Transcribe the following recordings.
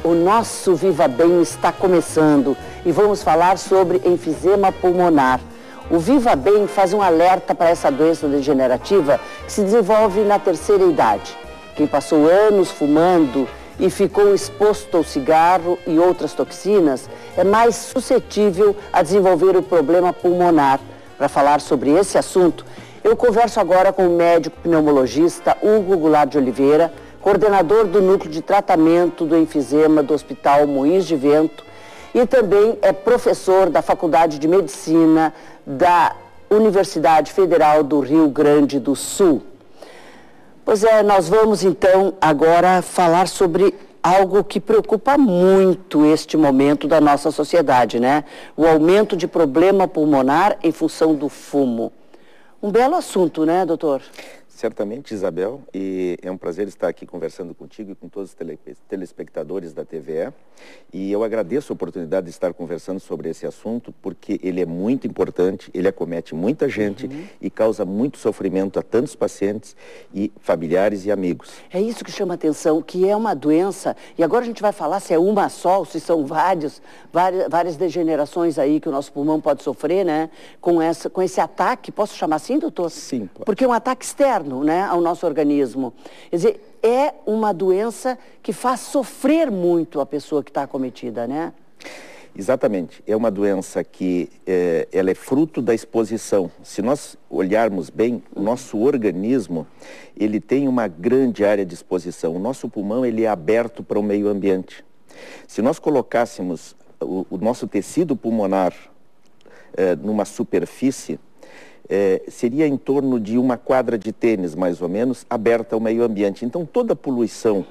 O nosso Viva Bem está começando e vamos falar sobre enfisema pulmonar. O Viva Bem faz um alerta para essa doença degenerativa que se desenvolve na terceira idade. Quem passou anos fumando e ficou exposto ao cigarro e outras toxinas é mais suscetível a desenvolver o problema pulmonar. Para falar sobre esse assunto, eu converso agora com o médico pneumologista Hugo Goulart de Oliveira, coordenador do Núcleo de Tratamento do Enfisema do Hospital Moinhos de Vento e também é professor da Faculdade de Medicina da Universidade Federal do Rio Grande do Sul. Pois é, nós vamos então agora falar sobre algo que preocupa muito este momento da nossa sociedade, né? O aumento de problema pulmonar em função do fumo. Um belo assunto, né, doutor? Certamente, Isabel, e é um prazer estar aqui conversando contigo e com todos os telespectadores da TVE. E eu agradeço a oportunidade de estar conversando sobre esse assunto, porque ele é muito importante, ele acomete muita gente e causa muito sofrimento a tantos pacientes e familiares e amigos. É isso que chama atenção, que é uma doença, e agora a gente vai falar se é uma só, ou se são várias degenerações aí que o nosso pulmão pode sofrer, né? Com esse ataque, posso chamar assim, doutor? Sim, pode. Porque é um ataque externo, né, ao nosso organismo. Quer dizer, é uma doença que faz sofrer muito a pessoa que está acometida, né? Exatamente. É uma doença que ela é fruto da exposição. Se nós olharmos bem, o nosso organismo, ele tem uma grande área de exposição. O nosso pulmão, ele é aberto para o meio ambiente. Se nós colocássemos o nosso tecido pulmonar numa superfície, seria em torno de uma quadra de tênis, mais ou menos, aberta ao meio ambiente. Então, toda a poluição,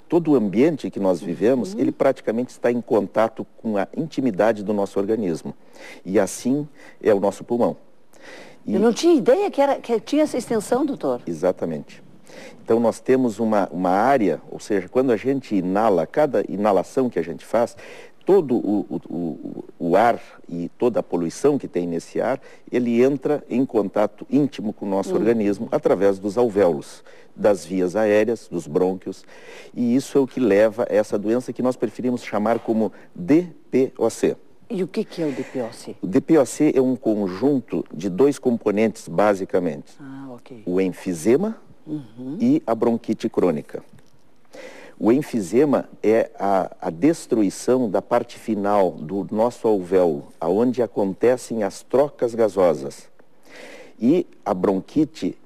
todo o ambiente que nós vivemos, ele praticamente está em contato com a intimidade do nosso organismo. E assim é o nosso pulmão. Eu não tinha ideia que tinha essa extensão, doutor. Exatamente. Então, nós temos uma área, ou seja, quando a gente inala, cada inalação que a gente faz, todo o ar e toda a poluição que tem nesse ar, ele entra em contato íntimo com o nosso organismo através dos alvéolos, das vias aéreas, dos brônquios, e isso é o que leva a essa doença que nós preferimos chamar como DPOC. E o que é o DPOC? O DPOC é um conjunto de dois componentes, basicamente. Ok. O enfisema e a bronquite crônica. O enfisema é a destruição da parte final do nosso alvéolo, onde acontecem as trocas gasosas. E a bronquite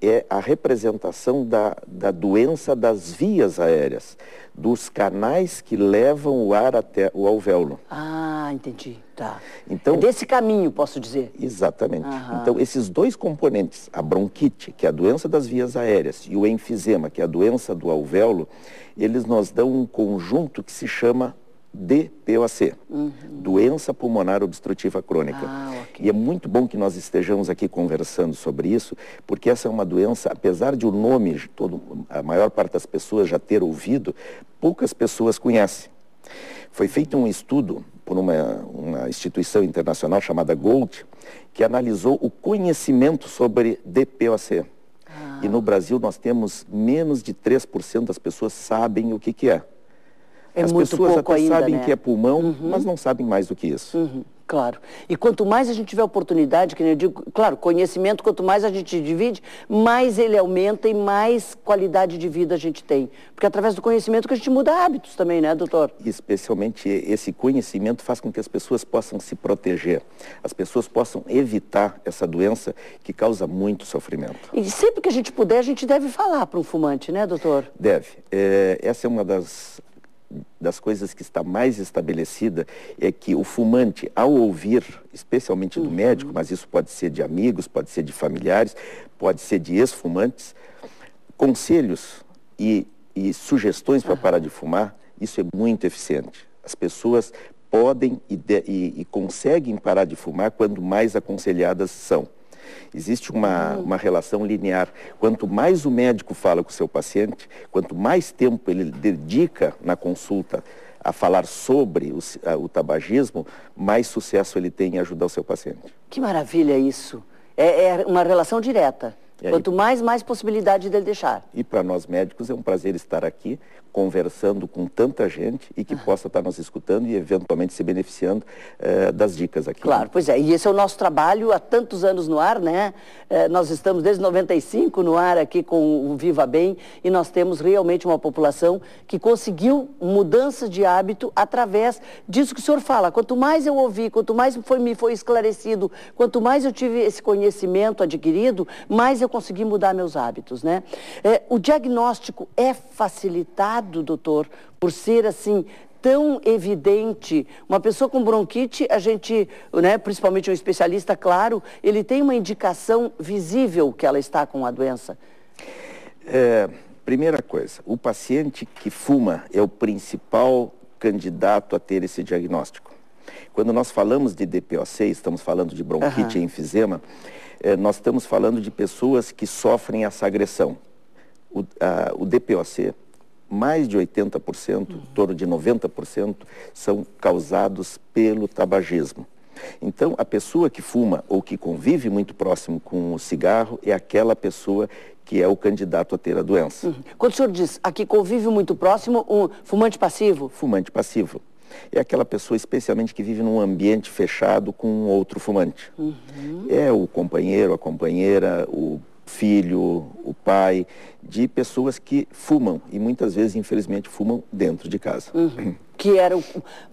é a representação da doença das vias aéreas, dos canais que levam o ar até o alvéolo. Ah, entendi. Tá. Então, é desse caminho, posso dizer. Exatamente. Então, esses dois componentes, a bronquite, que é a doença das vias aéreas, e o enfisema, que é a doença do alvéolo, eles nos dão um conjunto que se chama DPOC, doença pulmonar obstrutiva crônica. Okay. E é muito bom que nós estejamos aqui conversando sobre isso, porque essa é uma doença, apesar de o nome, a maior parte das pessoas já ter ouvido, poucas pessoas conhecem. Foi feito um estudo por uma instituição internacional chamada GOLD, que analisou o conhecimento sobre DPOC. E no Brasil nós temos menos de 3% das pessoas sabem o que é. As pessoas até sabem que é pulmão, mas não sabem mais do que isso. Claro. E quanto mais a gente tiver oportunidade, que eu digo, claro, conhecimento, quanto mais a gente divide, mais ele aumenta e mais qualidade de vida a gente tem. Porque é através do conhecimento que a gente muda hábitos também, né, doutor? Especialmente esse conhecimento faz com que as pessoas possam se proteger. As pessoas possam evitar essa doença que causa muito sofrimento. E sempre que a gente puder, a gente deve falar para um fumante, né, doutor? Deve. Essa é uma das coisas que está mais estabelecida, é que o fumante, ao ouvir, especialmente do médico, mas isso pode ser de amigos, pode ser de familiares, pode ser de ex-fumantes, conselhos e sugestões para parar de fumar, isso é muito eficiente. As pessoas podem e conseguem parar de fumar quando mais aconselhadas são. Existe uma relação linear. Quanto mais o médico fala com o seu paciente, quanto mais tempo ele dedica na consulta a falar sobre o tabagismo, mais sucesso ele tem em ajudar o seu paciente. Que maravilha isso. É uma relação direta. Quanto mais possibilidade dele deixar. E para nós médicos é um prazer estar aqui conversando com tanta gente e que possa estar nos escutando e eventualmente se beneficiando das dicas aqui. Claro, pois é. E esse é o nosso trabalho há tantos anos no ar, né? Nós estamos desde 95 no ar aqui com o Viva Bem e nós temos realmente uma população que conseguiu mudança de hábito através disso que o senhor fala. Quanto mais eu ouvi, quanto mais me foi esclarecido, quanto mais eu tive esse conhecimento adquirido, mais eu consegui mudar meus hábitos, né? O diagnóstico é facilitado, doutor, por ser assim tão evidente. Uma pessoa com bronquite, a gente, né, principalmente um especialista, claro, ele tem uma indicação visível que ela está com a doença. Primeira coisa, o paciente que fuma é o principal candidato a ter esse diagnóstico. Quando nós falamos de DPOC, estamos falando de bronquite e enfisema, nós estamos falando de pessoas que sofrem essa agressão. O DPOC, mais de 80%, em torno de 90%, são causados pelo tabagismo. Então, a pessoa que fuma ou que convive muito próximo com o cigarro é aquela pessoa que é o candidato a ter a doença. Quando o senhor diz aqui convive muito próximo, um fumante passivo? Fumante passivo. É aquela pessoa especialmente que vive num ambiente fechado com um outro fumante. É o companheiro, a companheira, o filho, o pai, de pessoas que fumam e muitas vezes, infelizmente, fumam dentro de casa. Que era,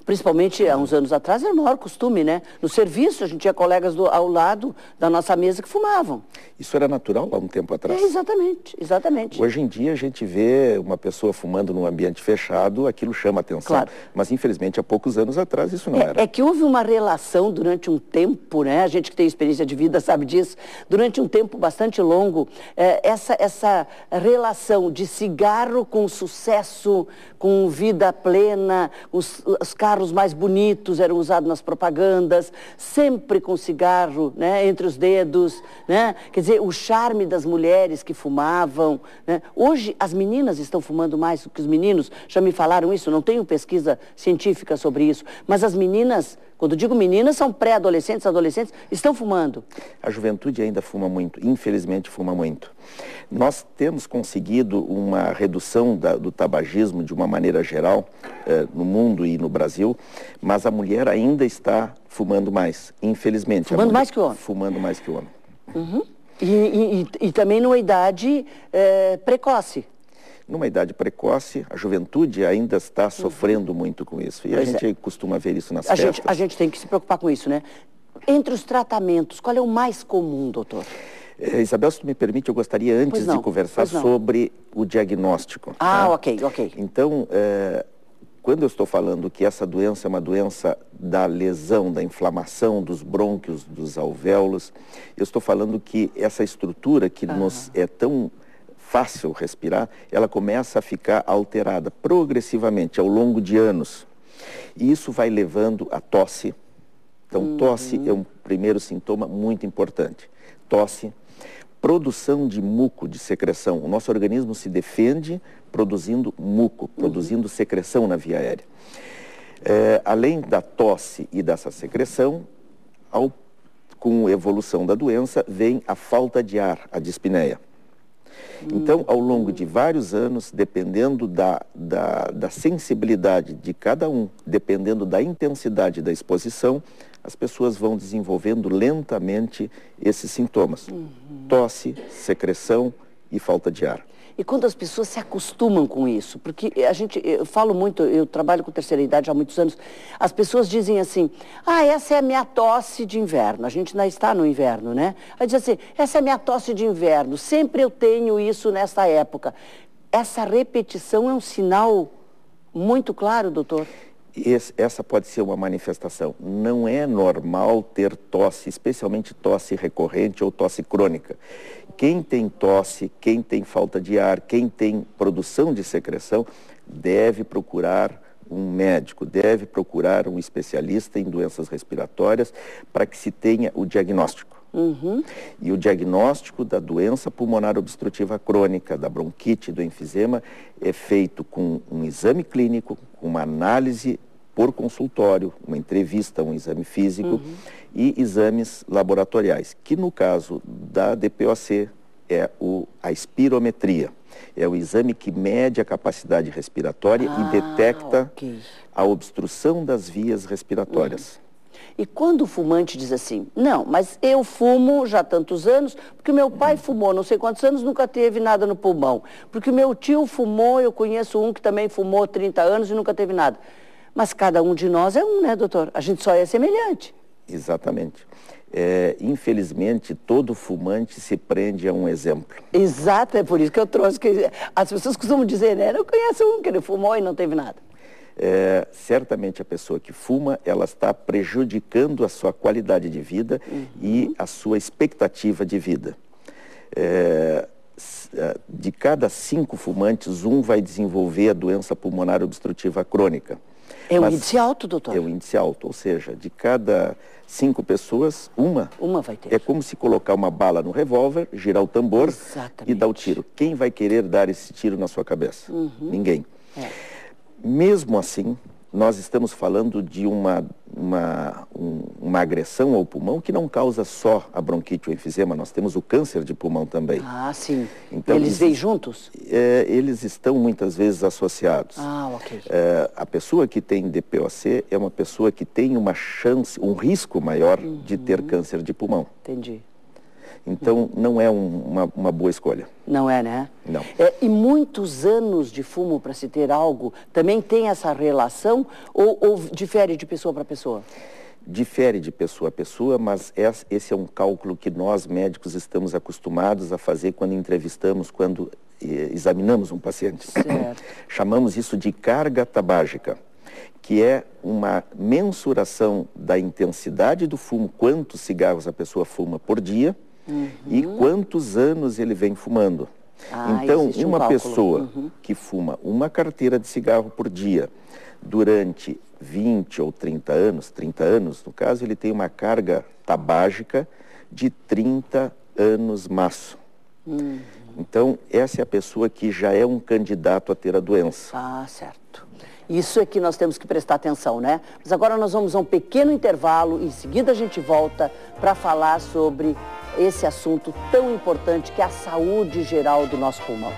principalmente há uns anos atrás, era o maior costume, né? No serviço, a gente tinha colegas ao lado da nossa mesa que fumavam. Isso era natural há um tempo atrás. Exatamente, exatamente. Hoje em dia a gente vê uma pessoa fumando num ambiente fechado, aquilo chama atenção. Claro. Mas infelizmente há poucos anos atrás isso não era. É que houve uma relação durante um tempo, né? A gente que tem experiência de vida sabe disso. Durante um tempo bastante longo, essa relação de cigarro com sucesso, com vida plena, os carros mais bonitos eram usados nas propagandas, sempre com cigarro, né, entre os dedos, né? Quer dizer, o charme das mulheres que fumavam, né? Hoje as meninas estão fumando mais do que os meninos, já me falaram isso, não tenho pesquisa científica sobre isso, mas as meninas, quando digo meninas, são pré-adolescentes, adolescentes, estão fumando. A juventude ainda fuma muito, infelizmente fuma muito. Nós temos conseguido uma redução do tabagismo de uma maneira geral no mundo e no Brasil, mas a mulher ainda está fumando mais, infelizmente. Fumando mais que o homem? Fumando mais que o homem. E também numa idade precoce. Numa idade precoce, a juventude ainda está sofrendo muito com isso. E a gente costuma ver isso nas festas. A gente tem que se preocupar com isso, né? Entre os tratamentos, qual é o mais comum, doutor? Isabel, se tu me permite, eu gostaria antes de conversar sobre o diagnóstico. Ok. Então, quando eu estou falando que essa doença é uma doença da lesão, da inflamação dos brônquios, dos alvéolos, eu estou falando que essa estrutura que nos é tão fácil respirar, ela começa a ficar alterada progressivamente ao longo de anos. E isso vai levando a tosse. Então, tosse é um primeiro sintoma muito importante. Tosse, produção de muco, de secreção. O nosso organismo se defende produzindo muco, produzindo secreção na via aérea. Além da tosse e dessa secreção, com a evolução da doença, vem a falta de ar, a dispneia. Então, ao longo de vários anos, dependendo da sensibilidade de cada um, dependendo da intensidade da exposição, as pessoas vão desenvolvendo lentamente esses sintomas. Tosse, secreção e falta de ar. E quando as pessoas se acostumam com isso, porque eu falo muito, eu trabalho com terceira idade há muitos anos, as pessoas dizem assim, essa é a minha tosse de inverno, a gente ainda está no inverno, né? Aí diz assim, essa é a minha tosse de inverno, sempre eu tenho isso nessa época. Essa repetição é um sinal muito claro, doutor? Essa pode ser uma manifestação. Não é normal ter tosse, especialmente tosse recorrente ou tosse crônica. Quem tem tosse, quem tem falta de ar, quem tem produção de secreção, deve procurar um médico, deve procurar um especialista em doenças respiratórias para que se tenha o diagnóstico. E o diagnóstico da doença pulmonar obstrutiva crônica, da bronquite, do enfisema, é feito com um exame clínico, uma análise por consultório, uma entrevista, um exame físico e exames laboratoriais, que no caso da DPOC é a espirometria. É o exame que mede a capacidade respiratória e detecta a obstrução das vias respiratórias. E quando o fumante diz assim, não, mas eu fumo já há tantos anos, porque o meu pai fumou não sei quantos anos, nunca teve nada no pulmão. Porque o meu tio fumou, eu conheço um que também fumou 30 anos e nunca teve nada. Mas cada um de nós é um, né, doutor? A gente só é semelhante. Exatamente. Infelizmente, todo fumante se prende a um exemplo. Exato, é por isso que eu trouxe. Que as pessoas costumam dizer, né, eu conheço um que ele fumou e não teve nada. Certamente a pessoa que fuma, ela está prejudicando a sua qualidade de vida e a sua expectativa de vida. De cada 5 fumantes, 1 vai desenvolver a doença pulmonar obstrutiva crônica. É um índice alto, doutor? É um índice alto, ou seja, de cada 5 pessoas, uma vai ter. É como se colocar uma bala no revólver, girar o tambor e dar o tiro. Quem vai querer dar esse tiro na sua cabeça? Ninguém. Mesmo assim, nós estamos falando de uma agressão ao pulmão que não causa só a bronquite ou enfisema, nós temos o câncer de pulmão também. Ah, sim. Então, eles vêm juntos? Eles estão muitas vezes associados. Ok. A pessoa que tem DPOC é uma pessoa que tem uma chance, um risco maior de ter câncer de pulmão. Entendi. Então, não é uma boa escolha. Não é, né? Não. E muitos anos de fumo para se ter algo, também tem essa relação ou difere de pessoa para pessoa? Difere de pessoa a pessoa, mas esse é um cálculo que nós médicos estamos acostumados a fazer quando entrevistamos, quando examinamos um paciente. Certo. Chamamos isso de carga tabágica, que é uma mensuração da intensidade do fumo, quantos cigarros a pessoa fuma por dia, e quantos anos ele vem fumando. Então, uma pessoa que fuma uma carteira de cigarro por dia durante 20 ou 30 anos, no caso, ele tem uma carga tabágica de 30 anos maço. Então, essa é a pessoa que já é um candidato a ter a doença. Certo. Isso é que nós temos que prestar atenção, né? Mas agora nós vamos a um pequeno intervalo e em seguida a gente volta para falar sobre esse assunto tão importante que é a saúde geral do nosso pulmão.